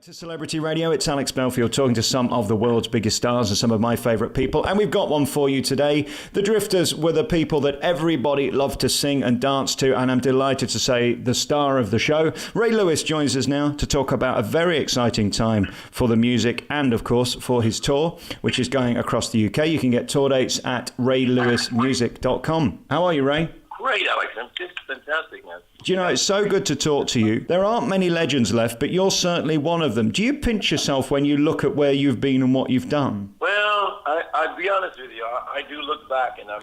To Celebrity Radio, it's Alex Belfield talking to some of the world's biggest stars and some of my favourite people. And we've got one for you today. The Drifters were the people that everybody loved to sing and dance to. And I'm delighted to say the star of the show, Ray Lewis, joins us now to talk about a very exciting time for the music and, of course, for his tour, which is going across the UK. You can get tour dates at raylewismusic.com. How are you, Ray? Great, Alex. I'm just fantastic, man. Do you know, it's so good to talk to you. There aren't many legends left, but you're certainly one of them. Do you pinch yourself when you look at where you've been and what you've done? Well, I'll be honest with you. I do look back, and I'm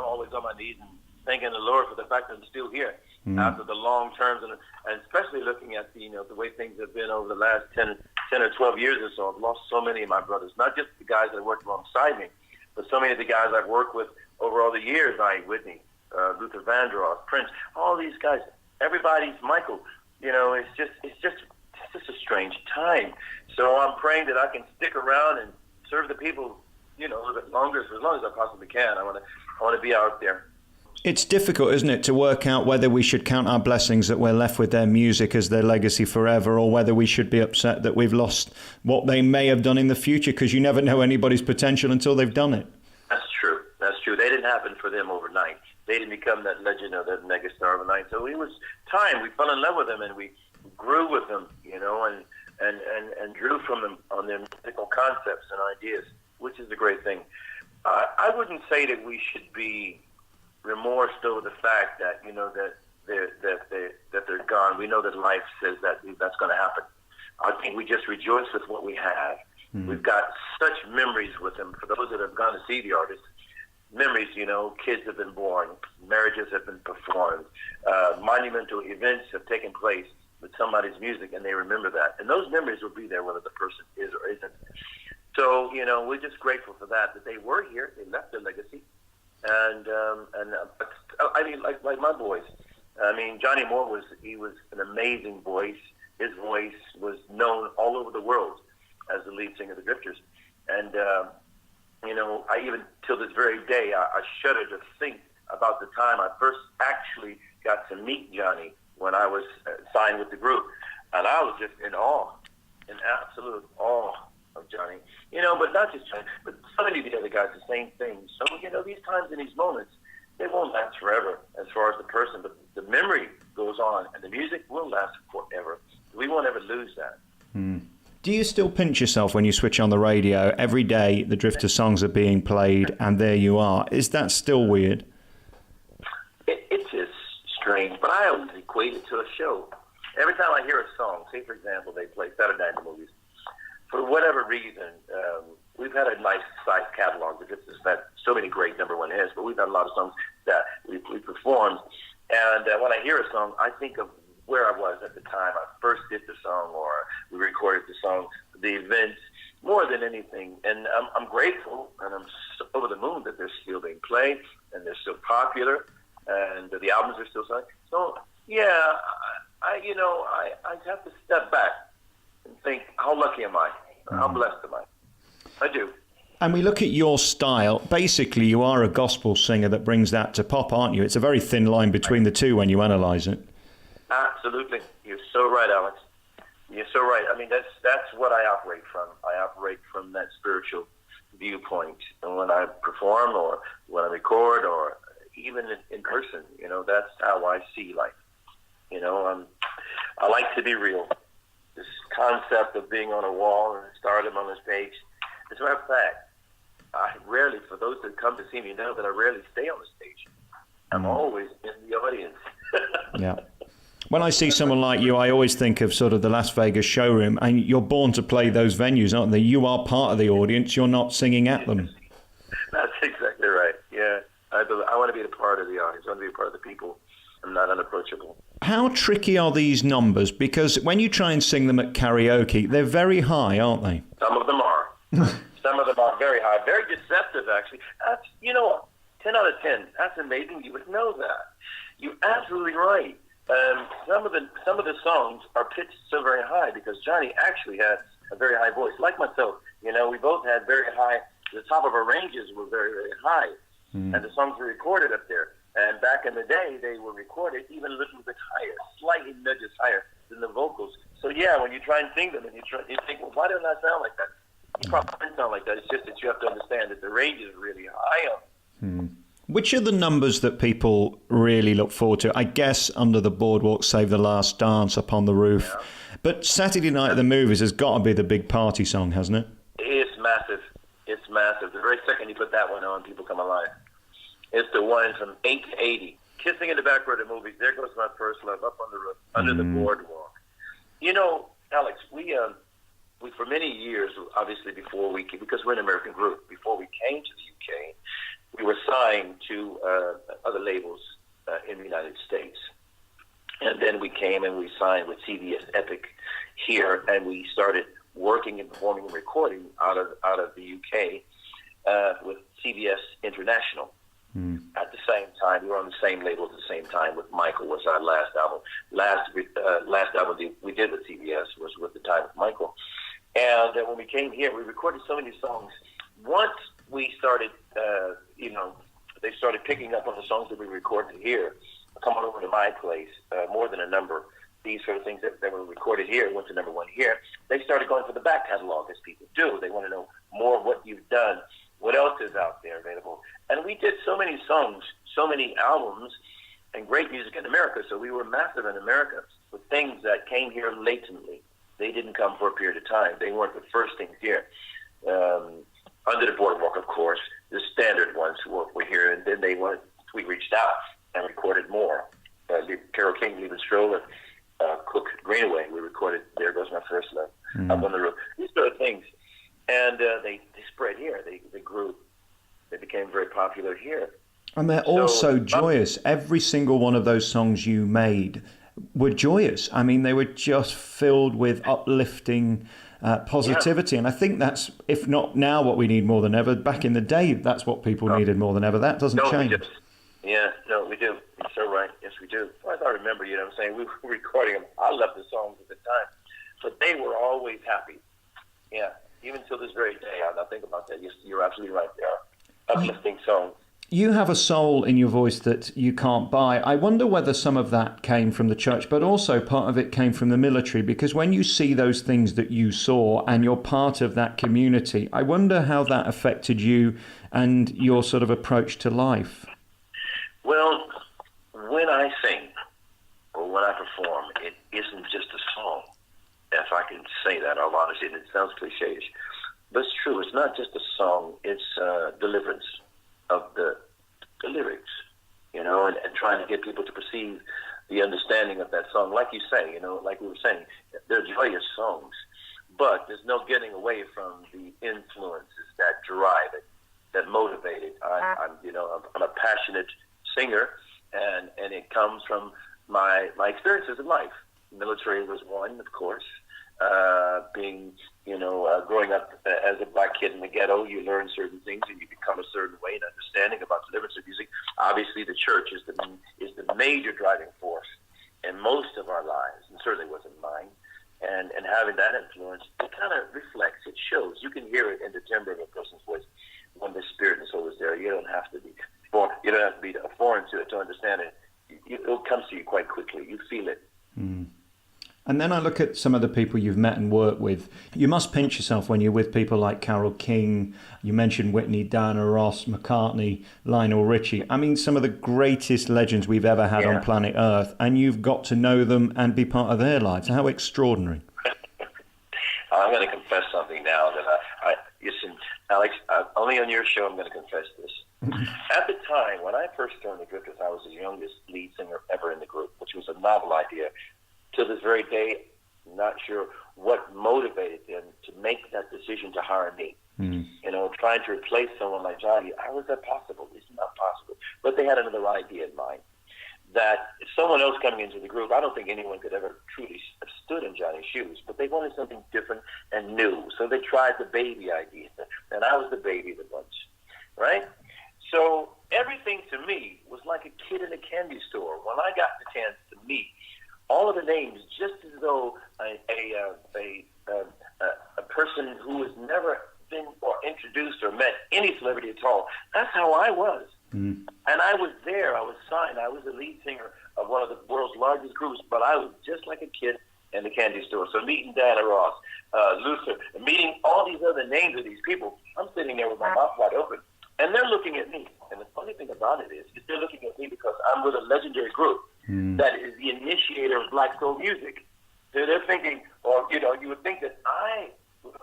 always on my knees and thanking the Lord for the fact that I'm still here after the long terms, and especially looking at the way things have been over the last 10 or 12 years or so. I've lost so many of my brothers, not just the guys that worked alongside me, but so many of the guys I've worked with over all the years. Whitney, Luther Vandross, Prince, all these guys. Everybody's Michael. It's just a strange time. So I'm praying that I can stick around and serve the people, a little bit longer, for as long as I possibly can. I want to be out there. It's difficult, isn't it, to work out whether we should count our blessings that we're left with their music as their legacy forever, or whether we should be upset that we've lost what they may have done in the future, because you never know anybody's potential until they've done it. That's true. They didn't happen for them overnight. They didn't become that legend or that megastar overnight. So it was time. We fell in love with them, and we grew with them, and drew from them on their musical concepts and ideas, which is a great thing. I wouldn't say that we should be remorsed over the fact that that they're gone. We know that life says that that's going to happen. I think we just rejoice with what we have. We've got such memories with them. For those that have gone to see the artists, memories, kids have been born, marriages have been performed, monumental events have taken place with somebody's music, and they remember that. And those memories will be there whether the person is or isn't. So, we're just grateful for that they were here, they left their legacy. And I mean, like my boys. I mean, Johnny Moore was an amazing voice. His voice was known all over the world as the lead singer of the Drifters. And, I even, till this very day, I shudder to think about the time I first actually got to meet Johnny when I was signed with the group. And I was just in awe, in absolute awe of Johnny. But not just Johnny, but so many of the other guys, the same thing. So, these times and these moments, they won't last forever as far as the person, but the memory goes on, and the music will last forever. We won't ever lose that. Do you still pinch yourself when you switch on the radio? Every day the Drifter songs are being played, and there you are. Is that still weird? It's just strange, but I always equate it to a show. Every time I hear a song, say for example they play Saturday Night Movies, for whatever reason, we've had a nice size catalog because there's had so many great number one hits, but we've had a lot of songs that we performed. And when I hear a song, I think of where I was at the time I first did the song, or we recorded the song, the events, more than anything. And I'm grateful, and I'm so over the moon that they're still being played, and they're still popular, and the albums are still selling. So, yeah, I have to step back and think, how lucky am I? How blessed am I? I do. And we look at your style. Basically, you are a gospel singer that brings that to pop, aren't you? It's a very thin line between the two when you analyse it. Absolutely. You're so right, Alex. You're so right. I mean, that's what I operate from. I operate from that spiritual viewpoint. And when I perform, or when I record, or even in person, that's how I see life. I like to be real. This concept of being on a wall and stardom on the stage. As a matter of fact, I rarely, for those that come to see me, know that I rarely stay on the stage. I'm always in the audience. Yeah. When I see someone like you, I always think of sort of the Las Vegas showroom, and you're born to play those venues, aren't they? You are part of the audience. You're not singing at them. That's exactly right. Yeah. I want to be a part of the audience. I want to be a part of the people. I'm not unapproachable. How tricky are these numbers? Because when you try and sing them at karaoke, they're very high, aren't they? Some of them are. Some of them are very high. Very deceptive, actually. That's, 10 out of 10. That's amazing. You would know that. You're absolutely right. Some of the songs are pitched so very high because Johnny actually has a very high voice. Like myself, we both had very high. The top of our ranges were very, very high, and the songs were recorded up there. And back in the day, they were recorded even a little bit higher, slightly nudges higher than the vocals. So yeah, when you try and sing them, and you think, well, why don't I sound like that? You probably don't sound like that. It's just that you have to understand that the range is really high on. Which are the numbers that people really look forward to? I guess Under the Boardwalk, Save the Last Dance, Up on the Roof. Yeah. But Saturday Night at the Movies has got to be the big party song, hasn't it? It's massive. It's massive. The very second you put that one on, people come alive. It's the one from 8 to 80. Kissing in the Backward of Movies, There Goes My First Love, Up on the Roof, Under the Boardwalk. You know, Alex, we for many years, obviously because we're an American group, before we came to the UK, we were signed to other labels in the United States. And then we came and we signed with CBS Epic here, and we started working and performing and recording out of the UK with CBS International. At the same time, we were on the same label at the same time with Michael. Was our last album. Last album we did with CBS was With the Time with Michael. And when we came here, we recorded so many songs. Once we started, they started picking up on the songs that we recorded here, coming over to my place, more than a number. These sort of things that were recorded here went to number one here. They started going for the back catalog, as people do. They want to know more of what you've done. What else is out there available? And we did so many songs, so many albums, and great music in America. So we were massive in America with things that came here latently. They didn't come for a period of time. They weren't the first things here. Under the Boardwalk, of course, the standard ones were here. And then we reached out and recorded more. Carole King, Leave It Stroll, and Cook Greenaway. We recorded There Goes My First Love, Up on the Roof. These sort of things. And they spread here. They grew. They became very popular here. And they're also joyous. Every single one of those songs you made were joyous. I mean, they were just filled with uplifting positivity. And I think that's, if not now what we need more than ever, back in the day, that's what people needed more than ever. That doesn't change. We do. You're so right. Yes, we do. As I remember, you know what I'm saying, we were recording them. I loved the songs at the time. But they were always happy. Yeah. Even till this very day, I think about that. You're absolutely right. They are uplifting songs. You have a soul in your voice that you can't buy. I wonder whether some of that came from the church, but also part of it came from the military, because when you see those things that you saw and you're part of that community, I wonder how that affected you and your sort of approach to life. Well, when I sing or when I perform, it isn't just a song. If I can say that all honestly, and it sounds cliche-ish, but it's true. It's not just a song. It's deliverance of the lyrics, and trying to get people to perceive the understanding of that song. Like you say, like we were saying, they're joyous songs, but there's no getting away from the influences that drive it, that motivate it. I'm a passionate singer, and it comes from my experiences in life. Military was one, of course. Growing up as a black kid in the ghetto, you learn certain things and you become a certain way and understanding about deliverance of music. Obviously, the church is the major driving force in most of our lives, and certainly wasn't mine. And having that influence, it kind of reflects, it shows. You can hear it in the timbre of a person's voice when the spirit and soul is there. You don't have to be foreign to it to understand it. It comes to you quite quickly. You feel it. And then I look at some of the people you've met and worked with. You must pinch yourself when you're with people like Carole King. You mentioned Whitney, Diana Ross, McCartney, Lionel Richie. I mean, some of the greatest legends we've ever had on planet Earth. And you've got to know them and be part of their lives. How extraordinary. I'm going to confess something now that listen, Alex, only on your show I'm going to confess this. At the time, when I first joined the Drifters, I was the youngest lead singer ever in the group, which was a novel idea. To this very day, not sure what motivated them to make that decision to hire me. Trying to replace someone like Johnny, how is that possible? It's not possible. But they had another idea in mind, that if someone else coming into the group, I don't think anyone could ever truly have stood in Johnny's shoes, but they wanted something different and new. So they tried the baby idea, and I was the baby of the bunch, right? So everything to me was like a kid in a candy store. When I got the chance to meet all of the names, just as though a person who has never been or introduced or met any celebrity at all. That's how I was. And I was there. I was signed. I was the lead singer of one of the world's largest groups, but I was just like a kid in the candy store. So meeting Diana Ross, Luther, and meeting all these other names of these people, I'm sitting there with my mouth wide open. And they're looking at me. And the funny thing about it is they're looking at me because I'm with a legendary group that is the initiator of black soul music. So they're thinking, or, you know, you would think that I would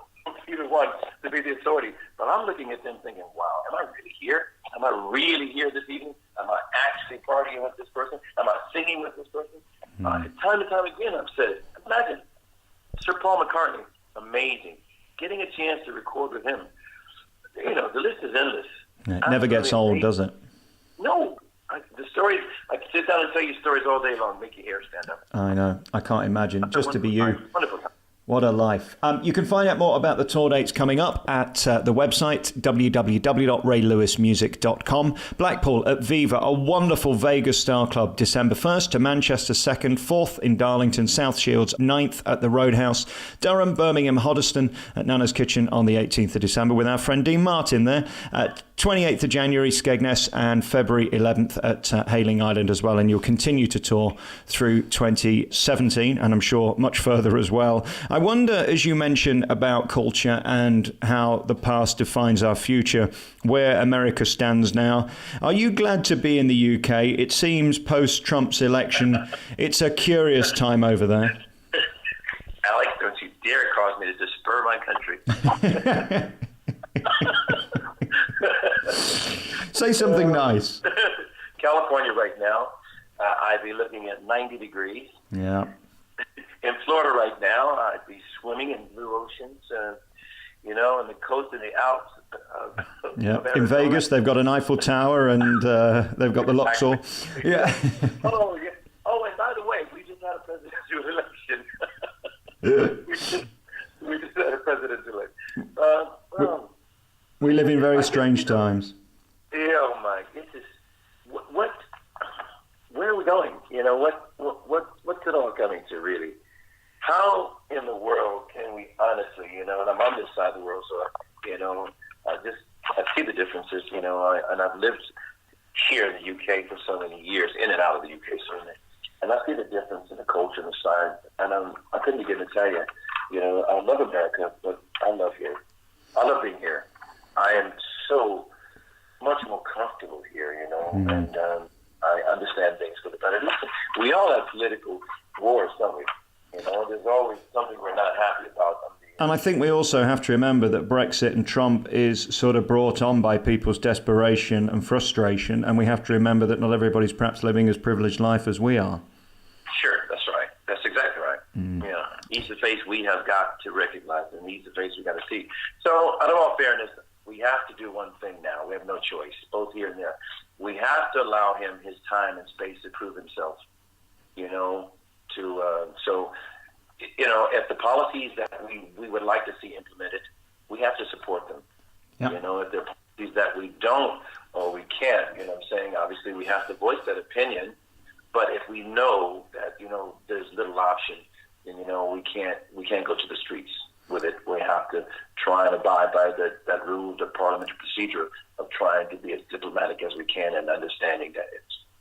be the one to be the authority. But I'm looking at them thinking, wow, am I really here? Am I really here this evening? Am I actually partying with this person? Am I singing with this person? Time and time again, I've said, imagine Sir Paul McCartney, amazing. Getting a chance to record with him. You know, the list is endless. It never gets old, does it? No. The stories, I can sit down and tell you stories all day long, make your hair stand up. I know. I can't imagine. Just to be you. Wonderful time. What a life. You can find out more about the tour dates coming up at the website, www.raylewismusic.com. Blackpool at Viva, a wonderful Vegas-style club, December 1st to Manchester 2nd, 4th in Darlington, South Shields, 9th at the Roadhouse, Durham, Birmingham, Hoddesdon at Nana's Kitchen on the 18th of December with our friend Dean Martin there. 28th of January, Skegness, and February 11th at Hayling Island as well. And you'll continue to tour through 2017, and I'm sure much further as well. I wonder, as you mentioned about culture and how the past defines our future, where America stands now. Are you glad to be in the UK? It seems post-Trump's election, it's a curious time over there. Alex, don't you dare cause me to despair my country. Say something nice. California right now, I'd be looking at 90 degrees. Yeah. In Florida right now, I'd be swimming in blue oceans, you know, and the coast and the Alps. Yeah. In Vegas, they've got an Eiffel Tower and they've got the Luxor. Yeah. Oh, yeah. Oh, and by the way, we just had a presidential election. we just had a presidential election. We live in very strange times. Yeah, oh my, this is what? Where are we going? You know, what's it all coming to, really? How in the world can we honestly, you know, and I'm on this side of the world, so, you know, I see the differences, you know, and I've lived here in the UK for so many years, in and out of the UK, certainly, and I see the difference in the culture and the side, and I couldn't begin to tell you, you know, I love America, but I love here. I love being here. I am so much more comfortable here, you know, and I understand things for the better. Listen, we all have political wars, don't we? You know, there's always something we're not happy about. And I think we also have to remember that Brexit and Trump is sort of brought on by people's desperation and frustration, and we have to remember that not everybody's perhaps living as privileged life as we are. Sure, that's right. That's exactly right. Yeah, he's the face we have got to recognize, and he's the face we got to see. So, out of all fairness, we have to do one thing now. We have no choice, both here and there. We have to allow him his time and space to prove himself, you know, so, you know, if the policies that we would like to see implemented, we have to support them. Yep. You know, if there are policies that we don't or we can't, you know what I'm saying, obviously we have to voice that opinion, but if we know that, you know, there's little option, then, you know, we can't go to the streets with it. We have to try and abide by that rule, the parliamentary procedure of trying to be as diplomatic as we can and understanding that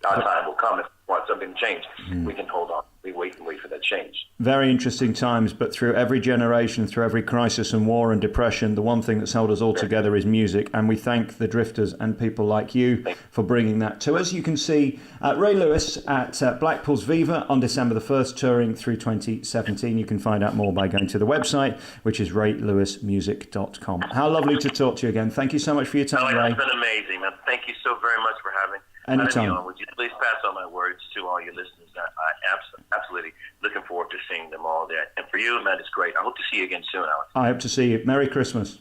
our time will come. If we want something to change, we can hold on. We wait for that change. Very interesting times, but through every generation, through every crisis and war and depression, the one thing that's held us all together is music, and we thank the Drifters and people like you for bringing that to us. You can see Ray Lewis at Blackpool's Viva on December the 1st, touring through 2017. You can find out more by going to the website, which is raylewismusic.com. How lovely to talk to you again. Thank you so much for your time, Ray. It's been amazing, man. Thank you so very much for having me. Anytime. Would you please pass on my words to all your listeners? I absolutely looking forward to seeing them all there. And for you, man, it's great. I hope to see you again soon, Alex. I hope to see you. Merry Christmas.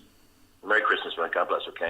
Merry Christmas, man. God bless, okay?